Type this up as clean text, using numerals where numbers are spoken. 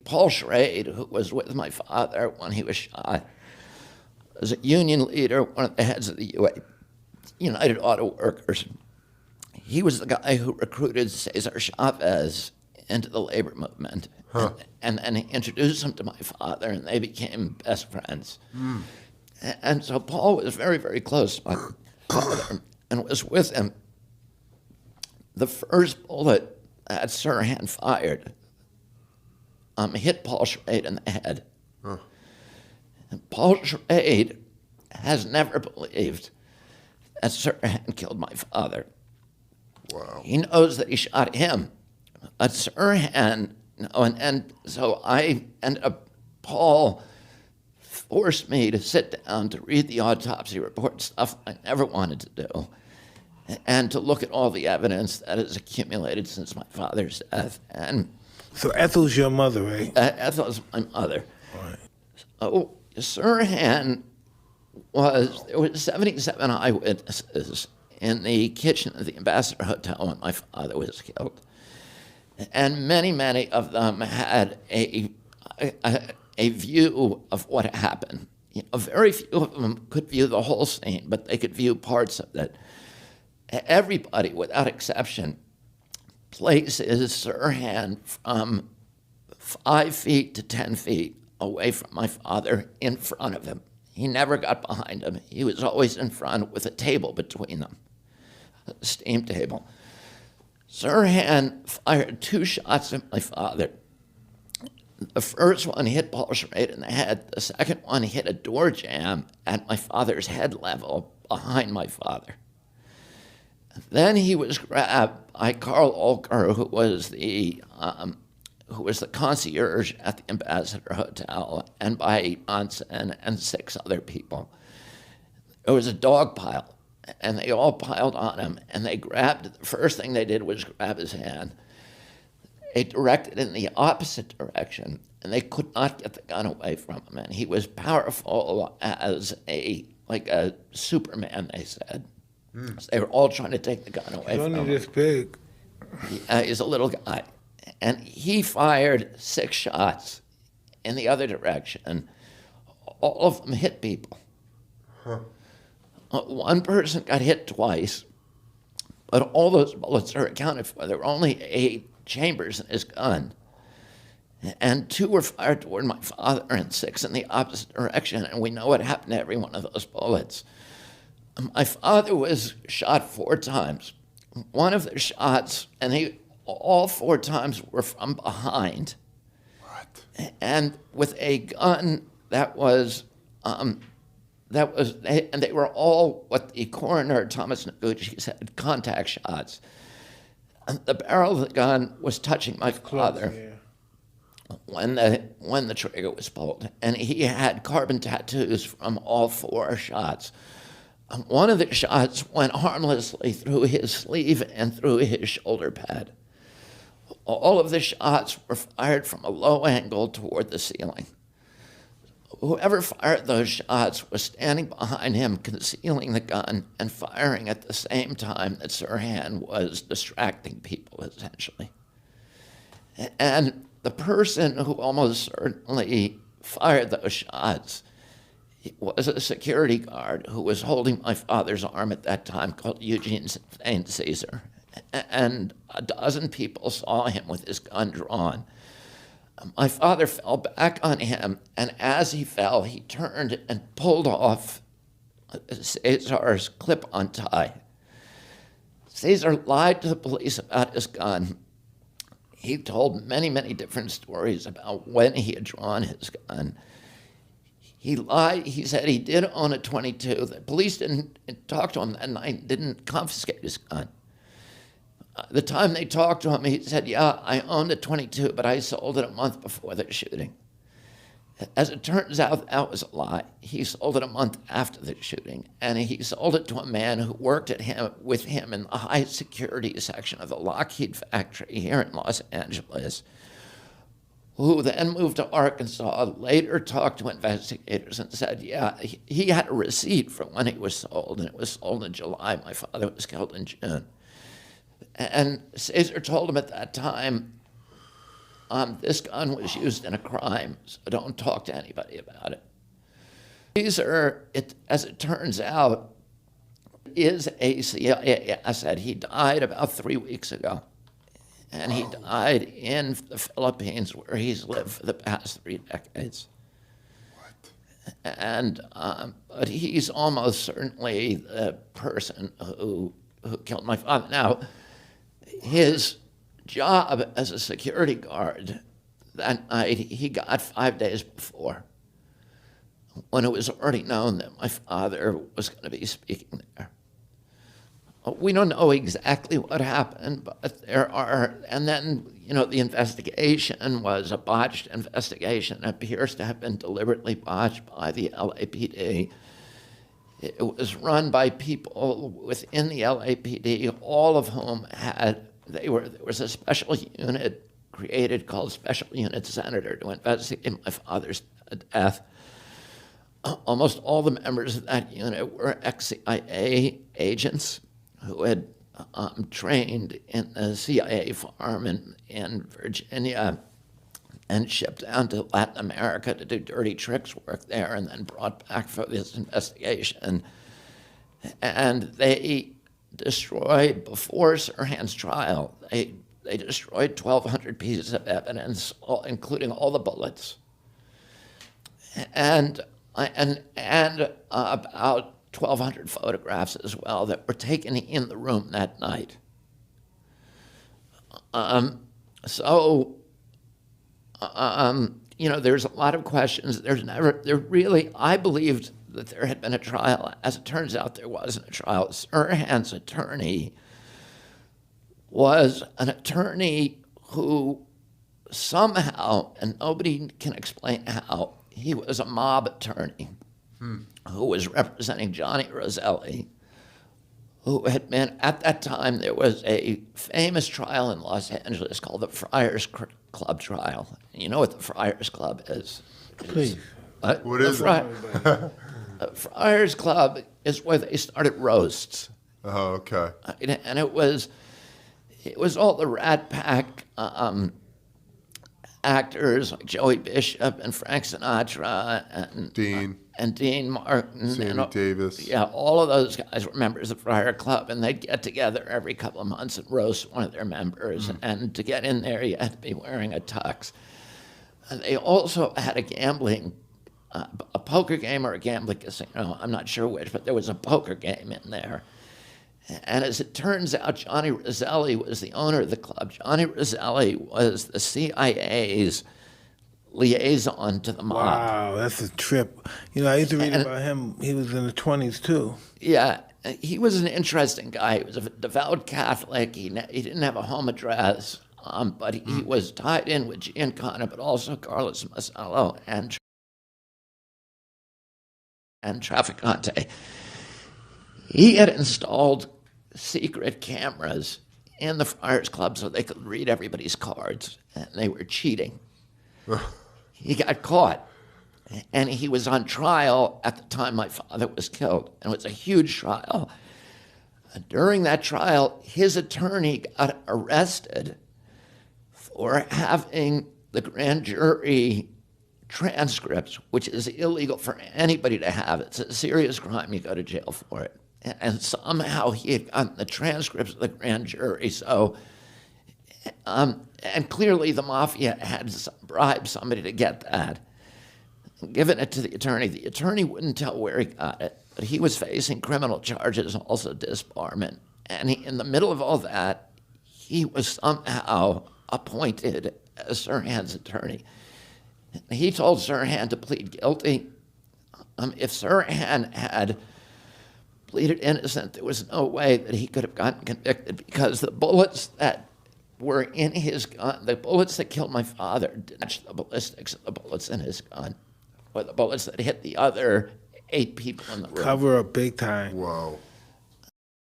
Paul Schrade, who was with my father when he was shot, was a union leader, one of the heads of the United Auto Workers. He was the guy who recruited Cesar Chavez into the labor movement. And then he introduced him to my father, and they became best friends. And so Paul was very, very close to my father and was with him. The first bullet that Sirhan fired hit Paul Schrade in the head. And Paul Schrade has never believed that Sirhan killed my father. Wow. He knows that he shot him. But Sirhan, and so I ended up, Paul forced me to sit down to read the autopsy report, stuff I never wanted to do, and to look at all the evidence that has accumulated since my father's death. And so Ethel's your mother, right? Ethel's my mother. All right. So Sirhan there was 77 eyewitnesses in the kitchen of the Ambassador Hotel when my father was killed. And many, many of them had a view of what happened. Very few of them could view the whole scene, but they could view parts of it. Everybody, without exception, places Sirhan from 5 feet to 10 feet away from my father in front of him. He never got behind him. He was always in front with a table between them, a steam table. Sirhan fired 2 shots at my father. The first one hit Paul Schrade in the head. The second one hit a door jamb at my father's head level behind my father. Then he was grabbed by Carl Olker, who was the concierge at the Ambassador Hotel, and by Johnson and 6 other people. There was a dog pile, and they all piled on him, and they grabbed, the first thing they did was grab his hand. They directed in the opposite direction, and they could not get the gun away from him. And he was powerful as a Superman, they said. So they were all trying to take the gun away He's from him. only this big. He's a little guy. And he fired 6 shots in the other direction. All of them hit people. One person got hit twice, but all those bullets are accounted for. There were only 8 chambers in his gun. And 2 were fired toward my father and 6 in the opposite direction. And we know what happened to every one of those bullets. My father was shot 4 times. One of the shots, and all 4 times were from behind. What? And with a gun and they were all what the coroner, Thomas Noguchi, said, contact shots. And the barrel of the gun was touching my father when the trigger was pulled. And he had carbon tattoos from all 4 shots. One of the shots went harmlessly through his sleeve and through his shoulder pad. All of the shots were fired from a low angle toward the ceiling. Whoever fired those shots was standing behind him, concealing the gun and firing at the same time that Sirhan was distracting people, essentially. And the person who almost certainly fired those shots was a security guard who was holding my father's arm at that time, called Eugene St. Caesar. And a dozen people saw him with his gun drawn. My father fell back on him, and as he fell, he turned and pulled off Cesar's clip-on tie. Cesar lied to the police about his gun. He told many, many different stories about when he had drawn his gun. He lied. He said he did own a .22. The police didn't talk to him that night, didn't confiscate his gun. The time they talked to him, he said, yeah, I owned a .22, but I sold it a month before the shooting. As it turns out, that was a lie. He sold it a month after the shooting, and he sold it to a man who worked with him in the high security section of the Lockheed factory here in Los Angeles, who then moved to Arkansas, later talked to investigators and said, yeah, he had a receipt for when it was sold, and it was sold in July. My father was killed in June. And Cesar told him at that time, this gun was used in a crime, so don't talk to anybody about it. As it turns out, is a CIA asset. He died about 3 weeks ago. And he died in the Philippines, where he's lived for the past 3 decades. And but he's almost certainly the person who killed my father. Now, his job as a security guard that night he got 5 days before, when it was already known that my father was going to be speaking there. We don't know exactly what happened, but and then, the investigation was a botched investigation. It appears to have been deliberately botched by the LAPD. It was run by people within the LAPD, all of whom there was a special unit created called Special Unit Senator to investigate my father's death. Almost all the members of that unit were ex-CIA agents who had trained in the CIA farm in Virginia and shipped down to Latin America to do dirty tricks work there, and then brought back for this investigation. And they destroyed, before Sirhan's trial, they destroyed 1,200 pieces of evidence, including all the bullets. And about 1,200 photographs as well that were taken in the room that night. There's a lot of questions. I believed that there had been a trial. As it turns out, there wasn't a trial. Sirhan's attorney was an attorney who somehow, and nobody can explain how, he was a mob attorney who was representing Johnny Roselli, who had been, at that time, there was a famous trial in Los Angeles called the Friars Club trial. You know what the Friars Club is? Please. What is it? The Friars Club is where they started roasts. Oh, okay. And it was all the Rat Pack actors like Joey Bishop and Frank Sinatra and Dean Martin. Sammy Davis. Yeah, all of those guys were members of the Friar Club, and they'd get together every couple of months and roast one of their members. And to get in there, you had to be wearing a tux. And they also had a gambling, a poker game or a gambling casino. I'm not sure which, but there was a poker game in there. And as it turns out, Johnny Roselli was the owner of the club. Johnny Roselli was the CIA's liaison to the mob. Wow, that's a trip. I used to read about him. He was in the 20s, too. Yeah, he was an interesting guy. He was a devout Catholic. He didn't have a home address, but he was tied in with Giancana, but also Carlos Masallo and Trafficante. He had installed secret cameras in the Friars Club so they could read everybody's cards, and they were cheating. He got caught, and he was on trial at the time my father was killed, and it was a huge trial. During that trial, his attorney got arrested for having the grand jury transcripts, which is illegal for anybody to have. It's a serious crime. You go to jail for it. And somehow he had gotten the transcripts of the grand jury. So, and clearly the mafia had bribed somebody to get that, given it to the attorney. The attorney wouldn't tell where he got it, but he was facing criminal charges, also disbarment. And in the middle of all that, he was somehow appointed as Sirhan's attorney. He told Sirhan to plead guilty. If Sirhan had pleaded innocent, there was no way that he could have gotten convicted, because the bullets that were in his gun, the bullets that killed my father, didn't match the ballistics of the bullets in his gun, or the bullets that hit the other 8 people in the room. Cover up big time. Wow.